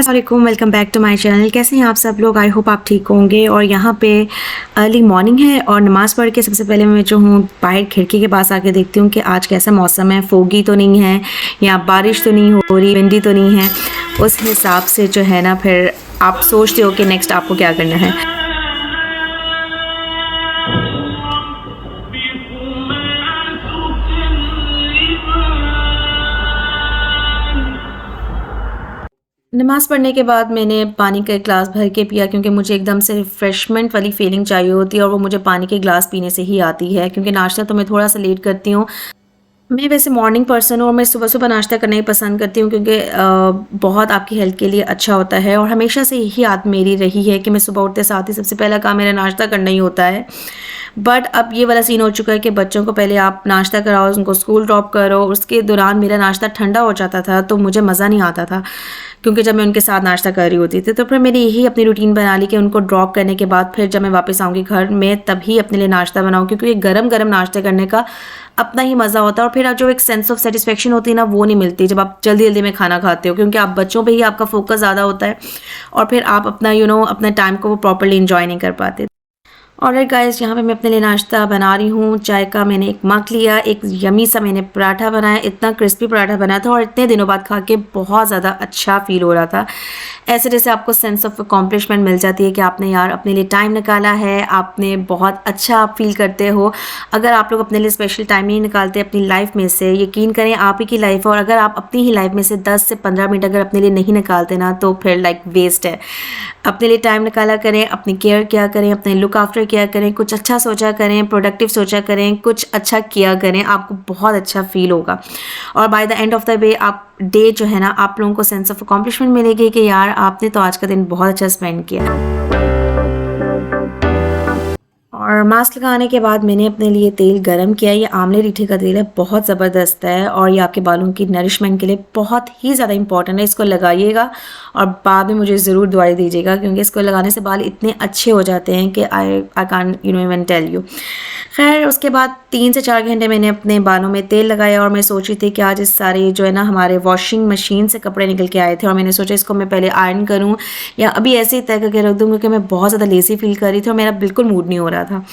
अस्सलाम वालेकुम, welcome back to my channel. कैसे हैं आप सब लोग? आई होप आप ठीक होंगे। और यहाँ पे अर्ली मॉर्निंग है और नमाज़ पढ़ के सबसे पहले मैं जो हूँ बाहर खिड़की के पास आके देखती हूँ कि आज कैसा मौसम है, फोगी तो नहीं है या बारिश तो नहीं हो रही, विंडी तो नहीं है। उस हिसाब से जो है ना फिर आप सोचते हो कि नेक्स्ट आपको क्या करना है। नमाज़ पढ़ने के बाद मैंने पानी का एक गिलास भर के पिया, क्योंकि मुझे एकदम से रिफ़्रेशमेंट वाली फ़ीलिंग चाहिए होती है और वो मुझे पानी के गिलास पीने से ही आती है, क्योंकि नाश्ता तो मैं थोड़ा-सा लेट करती हूँ। मैं वैसे मॉर्निंग पर्सन हूँ और मैं सुबह-सुबह नाश्ता करना ही पसंद करती हूँ, क्योंकि बहुत आपकी हेल्थ के लिए अच्छा होता है और हमेशा से यही आदत मेरी रही है कि मैं सुबह उठते साथ ही सबसे पहला काम मेरा नाश्ता करना ही होता है। बट अब ये वाला सीन हो चुका है कि बच्चों को पहले आप नाश्ता कराओ, उनको स्कूल ड्रॉप करो, उसके दौरान मेरा नाश्ता ठंडा हो जाता था तो मुझे मज़ा नहीं आता था, क्योंकि जब मैं उनके साथ नाश्ता कर रही होती थी। तो फिर मैंने यही अपनी रूटीन बना ली कि उनको ड्रॉप करने के बाद फिर जब मैं वापस आऊँगी घर में तभी अपने लिए नाश्ता बनाऊँ, क्योंकि ये गरम-गरम नाश्ता करने का अपना ही मज़ा होता है और फिर जो एक सेंस ऑफ सैटिस्फैक्शन होती है ना, वो नहीं मिलती जब आप जल्दी-जल्दी में खाना खाते हो, क्योंकि आप बच्चों पे ही आपका फोकस ज़्यादा होता है और फिर आप अपना अपने टाइम को वो प्रॉपर्ली एन्जॉय नहीं कर पाते। ऑलराइट गाइस, यहाँ पे मैं अपने लिए नाश्ता बना रही हूँ। चाय का मैंने एक मग लिया, एक यमी सा मैंने पराठा बनाया, इतना क्रिस्पी पराठा बनाया था और इतने दिनों बाद खा के बहुत ज़्यादा अच्छा फील हो रहा था। ऐसे जैसे आपको सेंस ऑफ अकॉम्प्लिशमेंट मिल जाती है कि आपने यार अपने लिए टाइम निकाला है, आपने बहुत अच्छा आप फील करते हो। अगर आप लोग अपने लिए स्पेशल टाइम नहीं निकालते अपनी लाइफ में से, यकीन करें आप ही की लाइफ है और अगर आप अपनी ही लाइफ में से 10 से 15 मिनट अगर अपने लिए नहीं निकालते ना, तो फिर लाइक वेस्ट है। अपने लिए टाइम निकाला करें, अपनी केयर किया करें, अपने लुक आफ्टर किया करें, कुछ अच्छा सोचा करें, प्रोडक्टिव सोचा करें, कुछ अच्छा किया करें, आपको बहुत अच्छा फील होगा। और by the end of the day आप डे जो है ना, आप लोगों को सेंस ऑफ अकॉम्प्लिशमेंट मिलेगी कि यार आपने तो आज का दिन बहुत अच्छा स्पेंड किया। और मास्क लगाने के बाद मैंने अपने लिए तेल गरम किया। ये आंवले रीठे का तेल है, बहुत ज़बरदस्त है और ये आपके बालों की नरिशमेंट के लिए बहुत ही ज़्यादा इंपॉर्टेंट है। इसको लगाइएगा और बाद में मुझे ज़रूर दुआई दीजिएगा, क्योंकि इसको लगाने से बाल इतने अच्छे हो जाते हैं कि I can't even tell you. खैर, उसके बाद 3 से 4 घंटे मैंने अपने बालों में तेल लगाया और मैं सोच रही थी कि आज इस सारे जो है ना हमारे वॉशिंग मशीन से कपड़े निकल के आए थे और मैंने सोचा इसको मैं पहले आयरन करूँ या अभी ऐसे ही तय करके रख दूँ, क्योंकि मैं बहुत ज़्यादा लेज़ी फील कर रही थी और मेरा बिल्कुल मूड नहीं हो रहा था।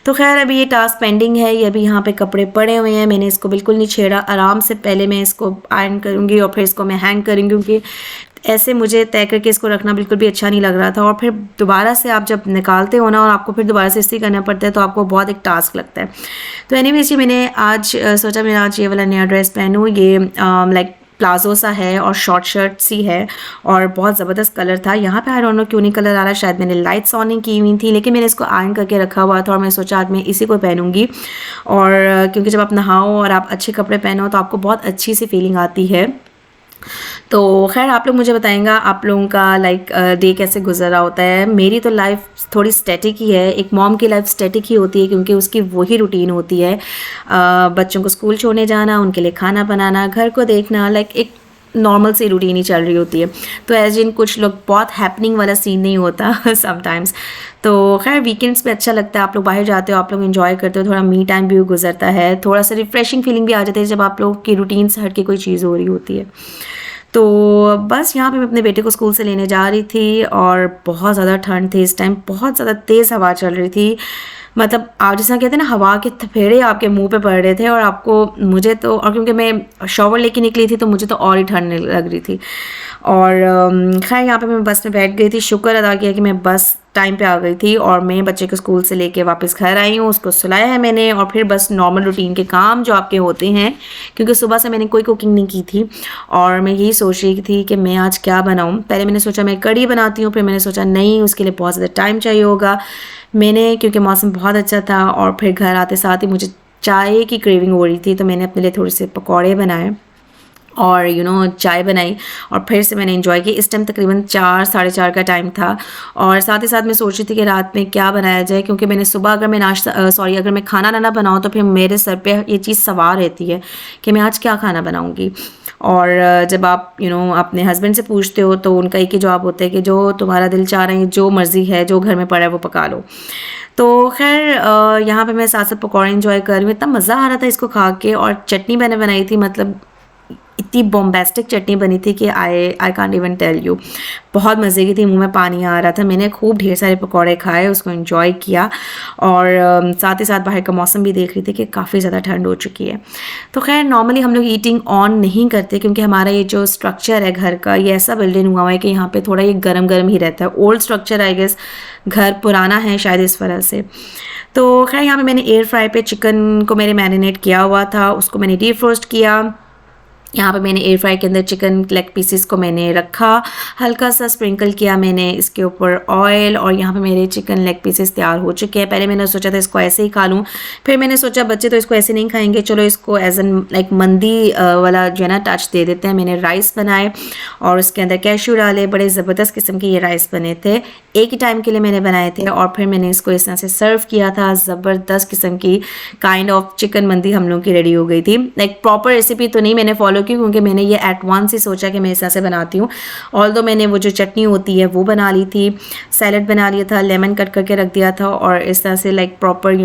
तो खैर अभी ये टास्क पेंडिंग है, ये अभी यहाँ पे कपड़े पड़े हुए हैं, मैंने इसको बिल्कुल नहीं छेड़ा। आराम से पहले मैं इसको आयरन करूँगी और फिर इसको मैं हैंग करूँगी, क्योंकि ऐसे मुझे तय करके इसको रखना बिल्कुल भी अच्छा नहीं लग रहा था। और फिर दोबारा से आप जब निकालते हो ना और आपको फिर दोबारा से इस्त्री करना पड़ता है तो आपको बहुत एक टास्क लगता है। तो एनीवेज जी, मैंने आज सोचा मैं आज ये वाला नया ड्रेस पहनूँ। ये लाइक प्लाजो सा है और शॉर्ट शर्ट सी है और बहुत ज़बरदस्त कलर था। यहाँ पे आई डोंट नो क्यों नहीं कलर आ रहा, शायद मैंने लाइट्स ऑन नहीं की हुई थी, लेकिन मैंने इसको आयरन करके रखा हुआ था और मैं सोचा आज मैं इसी को पहनूंगी। और क्योंकि जब आप नहाओ और आप अच्छे कपड़े पहनो तो आपको बहुत अच्छी सी फीलिंग आती है। तो खैर आप लोग मुझे बताएंगा आप लोगों का लाइक डे कैसे गुजर रहा होता है। मेरी तो लाइफ थोड़ी स्टैटिक ही है। एक मॉम की लाइफ स्टैटिक ही होती है, क्योंकि उसकी वही रूटीन होती है, बच्चों को स्कूल छोड़ने जाना, उनके लिए खाना बनाना, घर को देखना, लाइक एक नॉर्मल सी रूटीन ही चल रही होती है। तो एज इन कुछ लोग बहुत हैपनिंग वाला सीन नहीं होता समटाइम्स। तो खैर वीकेंड्स पे अच्छा लगता है, आप लोग बाहर जाते हो, आप लोग एंजॉय करते हो, थोड़ा मी टाइम भी गुजरता है, थोड़ा सा रिफ्रेशिंग फीलिंग भी आ जाती है जब आप लोग की रूटीन से हट के कोई चीज़ हो रही होती है। तो बस यहाँ पे मैं अपने बेटे को स्कूल से लेने जा रही थी और बहुत ज़्यादा ठंड थी इस टाइम, बहुत ज़्यादा तेज़ हवा चल रही थी। मतलब आप जैसा कहते हैं ना, हवा के थपेड़े आपके मुंह पे पड़ रहे थे और आपको मुझे तो, और क्योंकि मैं शॉवर लेके निकली थी तो मुझे तो और ही ठंड लग रही थी। और खैर यहाँ पे मैं बस में बैठ गई थी, शुक्र अदा किया कि मैं बस टाइम पे आ गई थी और मैं बच्चे को स्कूल से लेके वापस घर आई हूँ, उसको सुलाया है मैंने और फिर बस नॉर्मल रूटीन के काम जो आपके होते हैं, क्योंकि सुबह से मैंने कोई कुकिंग नहीं की थी और मैं यही सोच रही थी कि मैं आज क्या बनाऊँ। पहले मैंने सोचा मैं कढ़ी बनाती हूँ, फिर मैंने सोचा नहीं, उसके लिए बहुत ज़्यादा टाइम चाहिए होगा। मैंने, क्योंकि मौसम बहुत अच्छा था और फिर घर आते साथ ही मुझे चाय की क्रेविंग हो रही थी, तो मैंने अपने लिए थोड़े से पकौड़े बनाए और चाय बनाई और फिर से मैंने एंजॉय किया। इस टाइम तकरीबन 4 साढ़े 4 का टाइम था और साथ ही साथ मैं सोच रही थी कि रात में क्या बनाया जाए, क्योंकि मैंने सुबह अगर मैं अगर मैं खाना ना बनाऊँ तो फिर मेरे सर पे ये चीज़ सवार रहती है कि मैं आज क्या खाना बनाऊँगी। और जब आप अपने हस्बैंड से पूछते हो तो उनका एक ही जवाब होता है कि जो तुम्हारा दिल चाह रहा है, जो मर्ज़ी है, जो घर में पड़ा है वो पका लो। तो खैर यहाँ पे मैं साथ साथ पकौड़े एंजॉय कर रही हूँ, इतना मज़ा आ रहा था इसको खा के। और चटनी मैंने बनाई थी, मतलब इतनी बॉम्बेस्टिक चटनी बनी थी कि I can't even tell you. बहुत मज़े की थी, मुंह में पानी आ रहा था। मैंने खूब ढेर सारे पकौड़े खाए, उसको एंजॉय किया और साथ ही साथ बाहर का मौसम भी देख रही थी कि काफ़ी ज़्यादा ठंड हो चुकी है। तो खैर नॉर्मली हम लोग ईटिंग ऑन नहीं करते क्योंकि हमारा ये जो स्ट्रक्चर है घर का, ये ऐसा बिल्डिंग हुआ है कि यहाँ पे थोड़ा ये गरम गरम ही रहता है। ओल्ड स्ट्रक्चर आई गेस, घर पुराना है शायद इस वजह से। तो खैर यहाँ पे मैंने एयर फ्राई पे चिकन को मैंने मैरिनेट किया हुआ था, उसको मैंने डीप रोस्ट किया। यहाँ पे मैंने एयर फ्राई के अंदर चिकन लेग पीसेस को मैंने रखा, हल्का सा स्प्रिंकल किया मैंने इसके ऊपर ऑयल, और यहाँ पे मेरे चिकन लेग पीसेस तैयार हो चुके हैं। पहले मैंने सोचा था इसको ऐसे ही खा लूँ, फिर मैंने सोचा बच्चे तो इसको ऐसे नहीं खाएंगे, चलो इसको एज एन लाइक मंदी वाला जो है ना टच दे देते हैं। मैंने राइस बनाए और उसके अंदर कैश्यू डाले, बड़े ज़बरदस्त किस्म के ये राइस बने थे, एक ही टाइम के लिए मैंने बनाए थे। और फिर मैंने इसको इस तरह से सर्व किया था। ज़बरदस्त किस्म की काइंड ऑफ चिकन मंदी हम लोग की रेडी हो गई थी। लाइक प्रॉपर रेसिपी तो नहीं मैंने फॉलो की क्योंकि मैंने ये एट वंस ही सोचा कि मैं इस तरह से बनाती हूँ। ऑल्दो मैंने वो जो चटनी होती है वो बना ली थी, सैलड बना लिया था, लेमन कट करके रख दिया था और इस तरह से लाइक प्रॉपर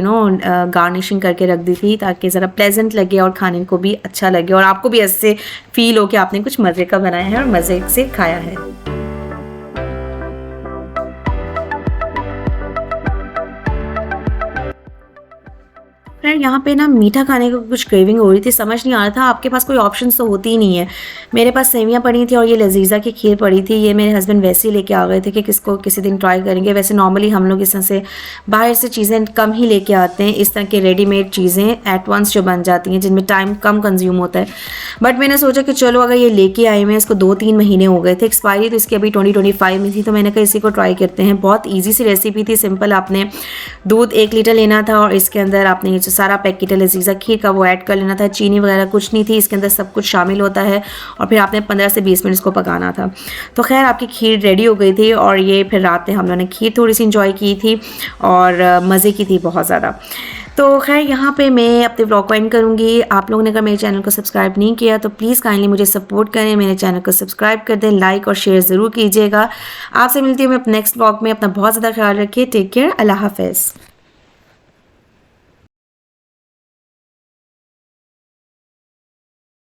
गार्निशिंग करके रख दी थी ताकि ज़रा प्लेजेंट लगे और खाने को भी अच्छा लगे और आपको भी ऐसे फील हो कि आपने कुछ मज़े का बनाया है और मज़े से खाया है। फ्रेंड यहाँ पे ना मीठा खाने को कुछ क्रेविंग हो रही थी, समझ नहीं आ रहा था, आपके पास कोई ऑप्शन तो होती ही नहीं है। मेरे पास सेवियाँ पड़ी थी और ये लजीज़ा की खीर पड़ी थी, ये मेरे हस्बैंड वैसे ही लेके आ गए थे कि किसको किसी दिन ट्राई करेंगे। वैसे नॉर्मली हम लोग इस तरह से बाहर से चीज़ें कम ही लेके आते हैं, इस तरह के रेडीमेड चीज़ें एट वंस जो बन जाती हैं जिनमें टाइम कम कंज्यूम होता है। बट मैंने सोचा कि चलो अगर ये लेके आए मैं, इसको 2-3 महीने हो गए थे, एक्सपायरी तो इसकी अभी 2025 में थी, तो मैंने कहा इसी को ट्राई करते हैं। बहुत ईजी सी रेसिपी थी, सिंपल। आपने दूध 1 लीटर लेना था और इसके अंदर आपने ये जो सारा पैकेट है लजीज़ा खीर का वो ऐड कर लेना था। चीनी वगैरह कुछ नहीं थी, इसके अंदर सब कुछ शामिल होता है और फिर आपने 15 से 20 मिनट इसको पकाना था। तो खैर आपकी खीर रेडी हो गई थी और ये फिर रात में हम लोगों ने खीर थोड़ी सी इंजॉय की थी और मज़े की थी बहुत ज़्यादा। तो खैर यहाँ पे मैं अपने व्लॉग को एंड करूँगी। आप लोगों ने अगर मेरे चैनल को सब्सक्राइब नहीं किया तो प्लीज़ काइंडली मुझे सपोर्ट करें, मेरे चैनल को सब्सक्राइब कर दें, लाइक और शेयर ज़रूर कीजिएगा। आपसे मिलती हूँ मैं नेक्स्ट व्लॉग में। अपना बहुत ज़्यादा ख्याल रखिए। Take care. अल्लाह हाफ़िज़।